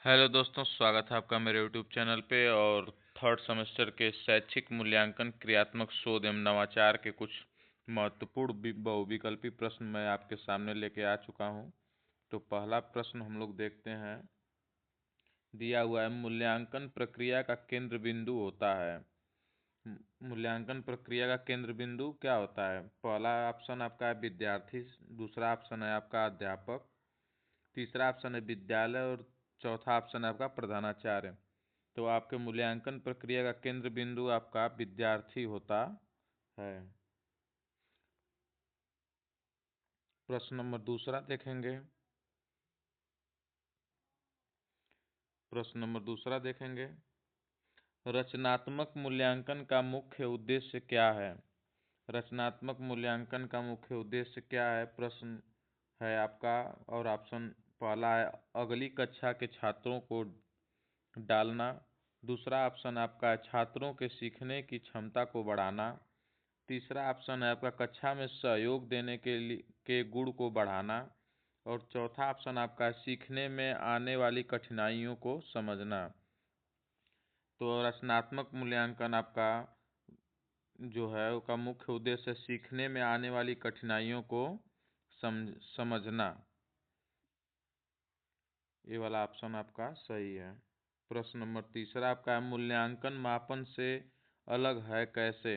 Hello दोस्तों, स्वागत है आपका मेरे यूट्यूब चैनल पे। और थर्ड सेमेस्टर के शैक्षिक मूल्यांकन क्रियात्मक शोध एवं नवाचार के कुछ महत्वपूर्ण बहुविकल्पी प्रश्न मैं आपके सामने लेके आ चुका हूं। तो पहला प्रश्न हम लोग देखते हैं। दिया हुआ है, मूल्यांकन प्रक्रिया का केंद्र बिंदु होता है। मूल्यांकन प्रक्रिया का केंद्र बिंदु क्या होता है? पहला ऑप्शन आपका है विद्यार्थी, दूसरा ऑप्शन है आपका अध्यापक, तीसरा ऑप्शन है विद्यालय और चौथा ऑप्शन है आपका प्रधानाचार्य। तो आपके मूल्यांकन प्रक्रिया का केंद्र बिंदु आपका विद्यार्थी होता है। प्रश्न नंबर दूसरा देखेंगे। प्रश्न नंबर दूसरा देखेंगे। रचनात्मक मूल्यांकन का मुख्य उद्देश्य क्या है? रचनात्मक मूल्यांकन का मुख्य उद्देश्य क्या है? प्रश्न है आपका। और ऑप्शन पहला है अगली कक्षा के छात्रों को डालना, दूसरा ऑप्शन आपका है छात्रों के सीखने की क्षमता को बढ़ाना, तीसरा ऑप्शन है आपका कक्षा में सहयोग देने के गुण को बढ़ाना, और चौथा ऑप्शन आपका है सीखने में आने वाली कठिनाइयों को समझना। तो रचनात्मक मूल्यांकन आपका जो है उसका मुख्य उद्देश्य सीखने में आने वाली कठिनाइयों को समझना। ये वाला ऑप्शन आपका सही है। प्रश्न नंबर तीसरा आपका है, मूल्यांकन मापन से अलग है कैसे?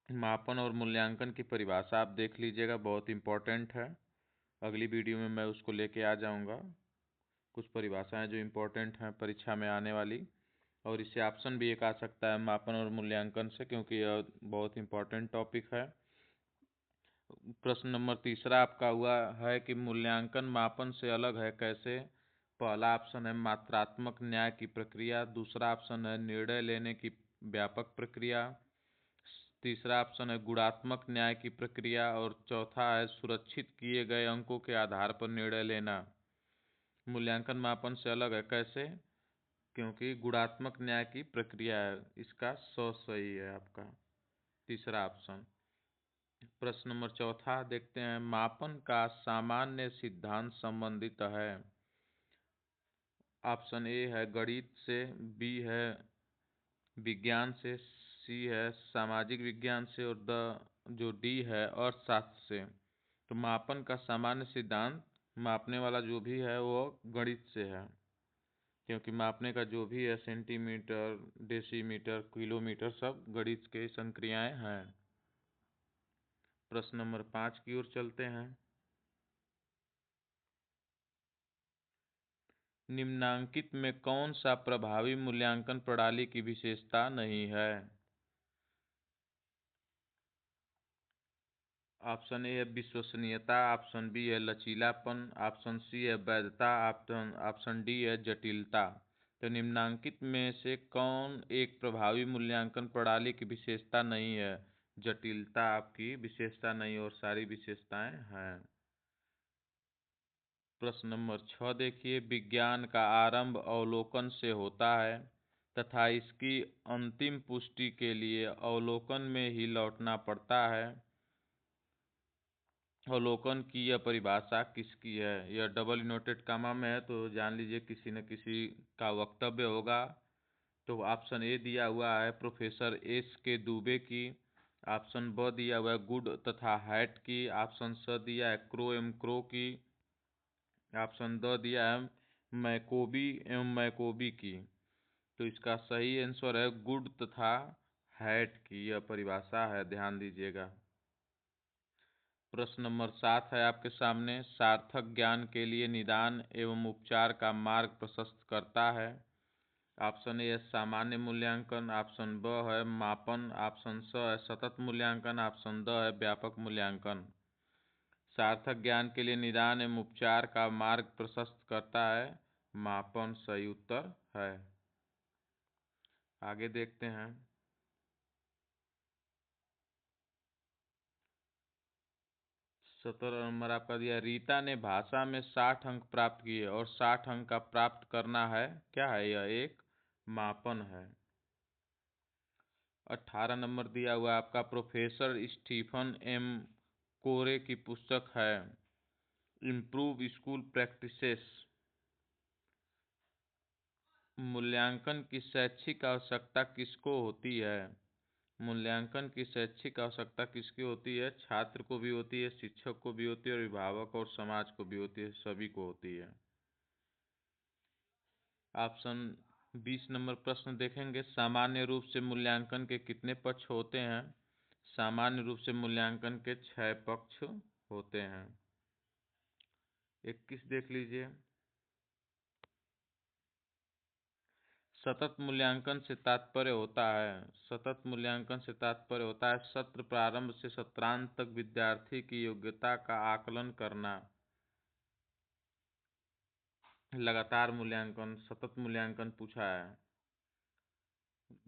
मापन और मूल्यांकन की परिभाषा आप देख लीजिएगा, बहुत इम्पोर्टेंट है। अगली वीडियो में मैं उसको लेके आ जाऊंगा। कुछ परिभाषाएं जो इम्पोर्टेंट हैं परीक्षा में आने वाली, और इससे ऑप्शन भी एक आ सकता है मापन और मूल्यांकन से, क्योंकि यह बहुत इम्पोर्टेंट टॉपिक है। प्रश्न नंबर तीसरा आपका हुआ है कि मूल्यांकन मापन से अलग है कैसे? पहला ऑप्शन है मात्रात्मक न्याय की प्रक्रिया, दूसरा ऑप्शन है निर्णय लेने की व्यापक प्रक्रिया, तीसरा ऑप्शन है गुणात्मक न्याय की प्रक्रिया, और चौथा है सुरक्षित किए गए अंकों के आधार पर निर्णय लेना। मूल्यांकन मापन से अलग है कैसे? क्योंकि गुणात्मक न्याय की प्रक्रिया है, इसका सही है आपका तीसरा ऑप्शन। प्रश्न नंबर चौथा देखते हैं, मापन का सामान्य सिद्धांत संबंधित है। ऑप्शन ए है गणित से, बी है विज्ञान से, सी है सामाजिक विज्ञान से, और जो डी है अर्थशास्त्र से। तो मापन का सामान्य सिद्धांत, मापने वाला जो भी है वो गणित से है, क्योंकि मापने का जो भी है सेंटीमीटर, डेसीमीटर, किलोमीटर सब गणित के संक्रियाएं हैं। प्रश्न नंबर 5 की ओर चलते हैं। निम्नांकित में कौन सा प्रभावी मूल्यांकन प्रणाली की विशेषता नहीं है? ऑप्शन ए है विश्वसनीयता, ऑप्शन बी है लचीलापन, ऑप्शन सी है वैधता, ऑप्शन डी है जटिलता। तो निम्नांकित में से कौन एक प्रभावी मूल्यांकन प्रणाली की विशेषता नहीं है? जटिलता आपकी विशेषता नहीं, और सारी विशेषताएं हैं। प्रश्न नंबर 6 देखिए, विज्ञान का आरंभ अवलोकन से होता है तथा इसकी अंतिम पुष्टि के लिए अवलोकन में ही लौटना पड़ता है। अवलोकन की यह परिभाषा किसकी है? यह डबल इनवर्टेड कामा में है, तो जान लीजिए किसी न किसी का वक्तव्य होगा। तो ऑप्शन ए दिया हुआ है प्रोफेसर एस के दुबे की, ऑप्शन ब दिया हुआ है गुड तथा हैट की, ऑप्शन स दिया है क्रो एम क्रो की, ऑप्शन द दिया है मैकोबी एवं मैकोबी की। तो इसका सही आंसर है गुड तथा हैट की, यह परिभाषा है, ध्यान दीजिएगा। प्रश्न नंबर 7 है आपके सामने, सार्थक ज्ञान के लिए निदान एवं उपचार का मार्ग प्रशस्त करता है। ऑप्शन ए है सामान्य मूल्यांकन, ऑप्शन ब है मापन, ऑप्शन स है सतत मूल्यांकन, ऑप्शन द है व्यापक मूल्यांकन। सार्थक ज्ञान के लिए निदान एवं उपचार का मार्ग प्रशस्त करता है मापन, सही उत्तर है। आगे देखते हैं। 17 नंबर आपका दिया, रीता ने भाषा में 60 अंक प्राप्त किए और 60 अंक का प्राप्त करना है, क्या है यह? एक मापन है। 18 नंबर दिया हुआ है आपका, प्रोफेसर स्टीफन एम कोरे की पुस्तक है। Improve school practices. मूल्यांकन की शैक्षिक आवश्यकता किसको होती है? मूल्यांकन की शैक्षिक आवश्यकता किसकी होती है? छात्र को भी होती है, शिक्षक को भी होती है, और अभिभावक और समाज को भी होती है, सभी को होती है। ऑप्शन 20 नंबर प्रश्न देखेंगे, सामान्य रूप से मूल्यांकन के कितने पक्ष होते हैं? सामान्य रूप से मूल्यांकन के 6 पक्ष होते हैं। 21 देख लीजिए, सतत मूल्यांकन से तात्पर्य होता है, सतत मूल्यांकन से तात्पर्य होता है सत्र प्रारंभ से सत्रांत तक विद्यार्थी की योग्यता का आकलन करना। लगातार मूल्यांकन, सतत मूल्यांकन पूछा है।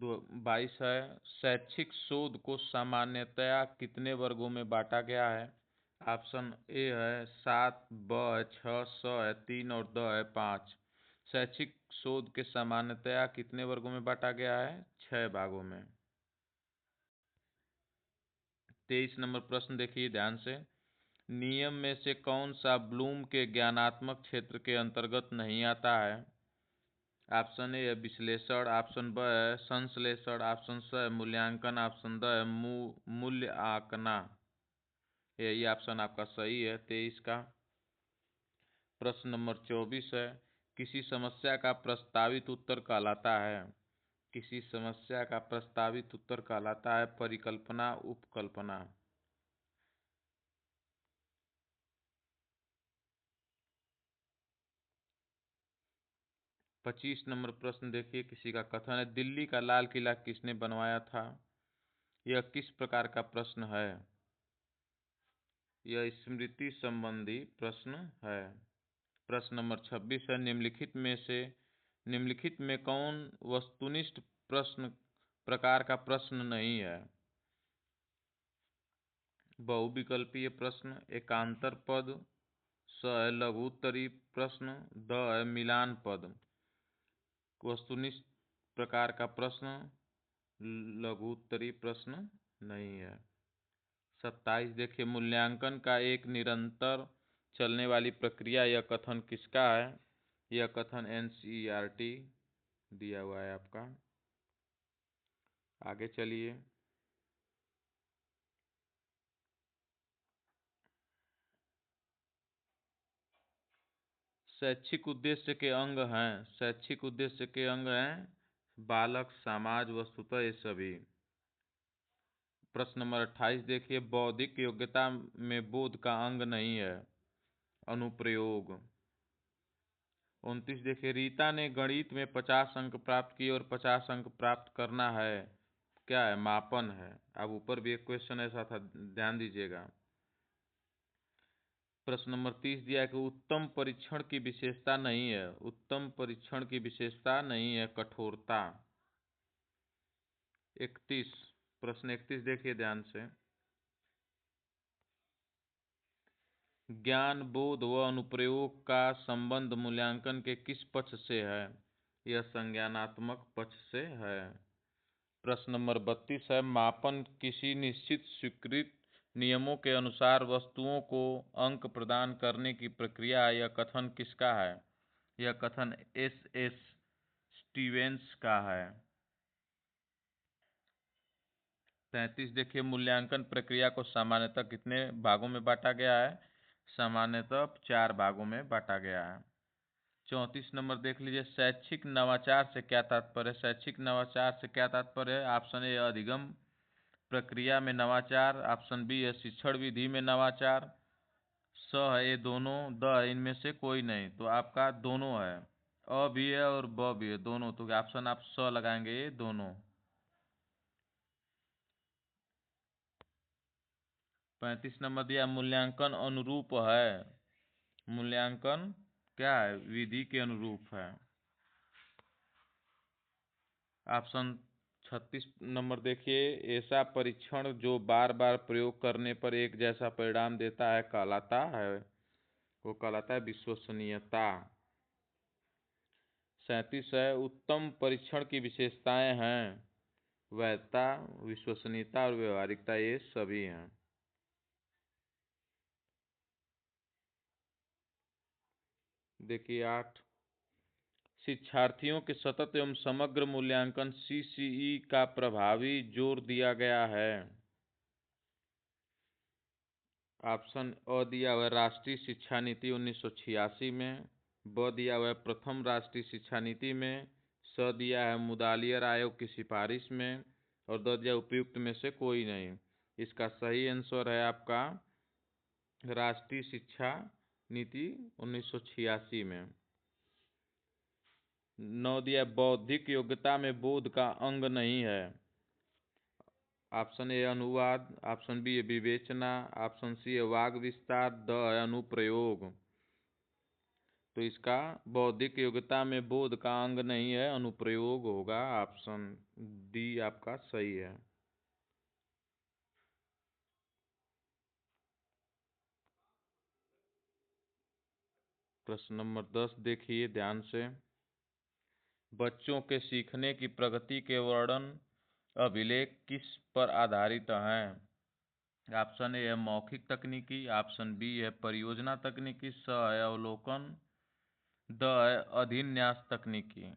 22 है, शैक्षिक शोध को सामान्यतया कितने वर्गों में बांटा गया है? ऑप्शन ए है 7, ब है 6, स है 3 और द है 5। शैक्षिक शोध के सामान्यतया कितने वर्गों में बांटा गया है? 6 भागों में। 23 नंबर प्रश्न देखिए ध्यान से, नियम में से कौन सा ब्लूम के ज्ञानात्मक क्षेत्र के अंतर्गत नहीं आता है? ऑप्शन ए है विश्लेषण, ऑप्शन ब है संश्लेषण, ऑप्शन स है मूल्यांकन, ऑप्शन द है मूल्य आंकना। यही ऑप्शन आपका सही है 23 का। प्रश्न नंबर 24 है, किसी समस्या का प्रस्तावित उत्तर कहलाता है? किसी समस्या का प्रस्तावित उत्तर कहलाता है परिकल्पना, उपकल्पना। 25 नंबर प्रश्न देखिए, किसी का कथन है, दिल्ली का लाल किला किसने बनवाया था? यह किस प्रकार का प्रश्न है? यह स्मृति संबंधी प्रश्न है। प्रश्न नंबर 26 है, निम्नलिखित में कौन वस्तुनिष्ठ प्रश्न प्रकार का प्रश्न नहीं है? बहुविकल्पीय प्रश्न, एकांतर पद, स है लघु उत्तरी प्रश्न, द है मिलान पद। वस्तुनिष्ठ प्रकार का प्रश्न लघु उत्तरी प्रश्न नहीं है। 27 देखिए, मूल्यांकन का एक निरंतर चलने वाली प्रक्रिया, यह कथन किसका है? यह कथन NCERT दिया हुआ है आपका। आगे चलिए, शैक्षिक उद्देश्य के अंग हैं, शैक्षिक उद्देश्य के अंग हैं बालक, समाज, वस्तुतः ये सभी। प्रश्न नंबर 28 देखिए, बौद्धिक योग्यता में बोध का अंग नहीं है, अनुप्रयोग। 29 देखिए, रीता ने गणित में 50 अंक प्राप्त किए और 50 अंक प्राप्त करना है, क्या है? मापन है। अब ऊपर भी एक क्वेश्चन ऐसा था, ध्यान दीजिएगा। प्रश्न नंबर 30 दिया है कि उत्तम परीक्षण की विशेषता नहीं है, उत्तम परीक्षण की विशेषता नहीं है कठोरता। 31 प्रश्न 31 देखिए ध्यान से, ज्ञान, बोध व अनुप्रयोग का संबंध मूल्यांकन के किस पक्ष से है? यह संज्ञानात्मक पक्ष से है। प्रश्न नंबर 32 है, मापन किसी निश्चित स्वीकृत नियमों के अनुसार वस्तुओं को अंक प्रदान करने की प्रक्रिया है, यह कथन किसका है? यह कथन SS स्टीवेंस का है। 33 देखिए, मूल्यांकन प्रक्रिया को सामान्यतः कितने भागों में बांटा गया है? सामान्यतः 4 भागों में बांटा गया है। 34 नंबर देख लीजिए, शैक्षिक नवाचार से क्या तात्पर्य है? शैक्षिक नवाचार से क्या तात्पर्य है? ऑप्शन ए अधिगम प्रक्रिया में नवाचार, ऑप्शन बी है शिक्षण विधि में नवाचार, स है ये दोनों, द है इनमें से कोई नहीं। तो आपका दोनों है, अ भी है और ब भी है, दोनों। तो ऑप्शन आप स लगाएंगे, ये दोनों। 35 नंबर दिया, मूल्यांकन अनुरूप है, मूल्यांकन क्या है? विधि के अनुरूप है। ऑप्शन 36 नंबर देखिए, ऐसा परीक्षण जो बार बार प्रयोग करने पर एक जैसा परिणाम देता है कहलाता है, वो कहलाता है विश्वसनीयता। 37 है, उत्तम परीक्षण की विशेषताएं हैं वैधता, विश्वसनीयता और व्यवहारिकता, ये सभी हैं। देखिए 8, शिक्षार्थियों के सतत एवं समग्र मूल्यांकन CCE का प्रभावी जोर दिया गया है। ऑप्शन अ दिया हुआ है राष्ट्रीय शिक्षा नीति 1986 में, ब दिया हुआ है प्रथम राष्ट्रीय शिक्षा नीति में, स दिया है मुदालियर आयोग की सिफारिश में, और द दिया उपयुक्त में से कोई नहीं। इसका सही आंसर है आपका राष्ट्रीय शिक्षा नीति 1986 में। 9 दिया बौद्धिक योग्यता में बोध का अंग नहीं है। ऑप्शन ए अनुवाद, ऑप्शन बी है विवेचना, ऑप्शन सी है वाग विस्तार, द है अनुप्रयोग। तो इसका बौद्धिक योग्यता में बोध का अंग नहीं है, अनुप्रयोग होगा। ऑप्शन डी आपका सही है। प्रश्न नंबर 10 देखिए ध्यान से। बच्चों के सीखने की प्रगति के वर्णन अभिलेख किस पर आधारित हैं? ऑप्शन ए है मौखिक तकनीकी, ऑप्शन बी है परियोजना तकनीकी, स है अवलोकन, द है अभिन्यास तकनीकी।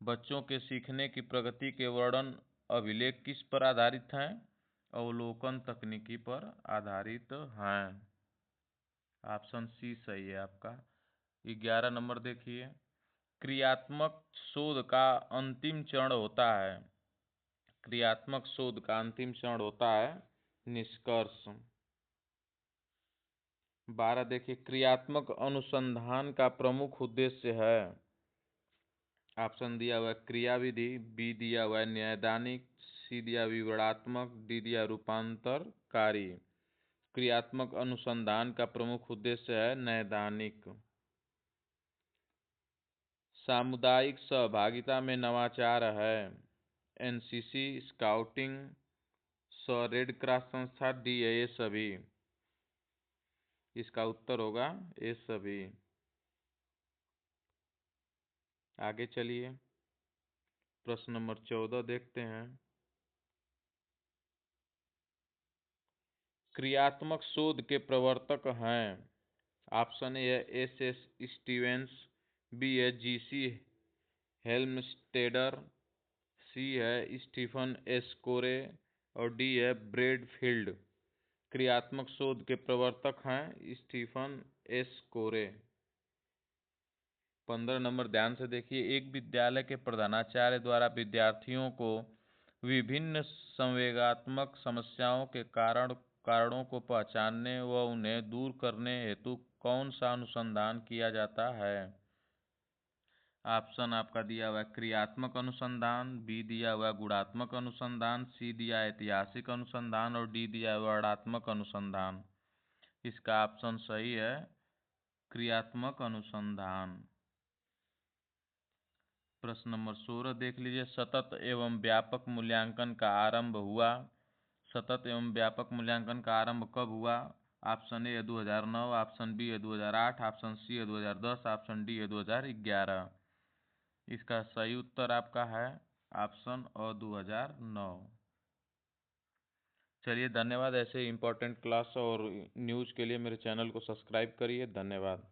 बच्चों के सीखने की प्रगति के वर्णन अभिलेख किस पर आधारित हैं? अवलोकन तकनीकी पर आधारित हैं। ऑप्शन सी सही है आपका। 11 नंबर देखिए। क्रियात्मक शोध का अंतिम चरण होता है। क्रियात्मक शोध का अंतिम चरण होता है निष्कर्ष। 12 देखिए। क्रियात्मक अनुसंधान का प्रमुख उद्देश्य है। ऑप्शन दिया हुआ है क्रियाविधि, बी दिया हुआ है न्यायदानिक, सी दिया विवरणात्मक, डी दिया रूपांतरकारी। क्रियात्मक अनुसंधान का प्रमुख उद्देश्य है नैदानिक। सामुदायिक सहभागिता में नवाचार है। NCC, स्काउटिंग, रेड क्रॉस संस्था, डी है ये सभी। इसका उत्तर होगा ये सभी। आगे चलिए प्रश्न नंबर 14 देखते हैं। क्रियात्मक शोध के प्रवर्तक हैं। ऑप्शन ए है SS स्टीवेंस, बी है GC हेल्मस्टेडर, सी है स्टीफन एस कोरे, और डी है ब्रेडफील्ड। क्रियात्मक शोध के प्रवर्तक हैं स्टीफन एस कोरे। 15 नंबर ध्यान से देखिए। एक विद्यालय के प्रधानाचार्य द्वारा विद्यार्थियों को विभिन्न संवेगात्मक समस्याओं के कारणों को पहचानने व उन्हें दूर करने हेतु कौन सा अनुसंधान किया जाता है? ऑप्शन आपका दिया हुआ है क्रियात्मक अनुसंधान, बी दिया हुआ है गुणात्मक अनुसंधान, सी दिया है ऐतिहासिक अनुसंधान, और डी दिया है वर्णनात्मक अनुसंधान। इसका ऑप्शन सही है क्रियात्मक अनुसंधान। प्रश्न नंबर 16 देख लीजिए। सतत एवं व्यापक मूल्यांकन का आरंभ हुआ। सतत एवं व्यापक मूल्यांकन का आरंभ कब हुआ? ऑप्शन ए है 2009, ऑप्शन बी है 2008, ऑप्शन सी है 2010, ऑप्शन डी है 2011। इसका सही उत्तर आपका है ऑप्शन अ 2009। चलिए धन्यवाद। ऐसे इंपॉर्टेंट क्लास और न्यूज़ के लिए मेरे चैनल को सब्सक्राइब करिए। धन्यवाद।